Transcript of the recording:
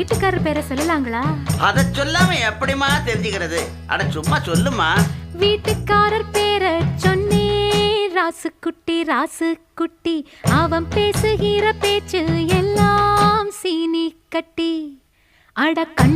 வீட்டுக்காரர் பேரை சொல்லலாங்களா? அத சொல்லாம எப்படிமா தெரிஞ்சுக்கிறது? அட சும்மா சொல்லுமா. வீட்டுக்காரர் பேரை சொன்னே, ராசுக்குட்டி ராசுக்குட்டி, அவன் பேசுகிற பேச்சு எல்லாம் சீனி கட்டி. அட கண்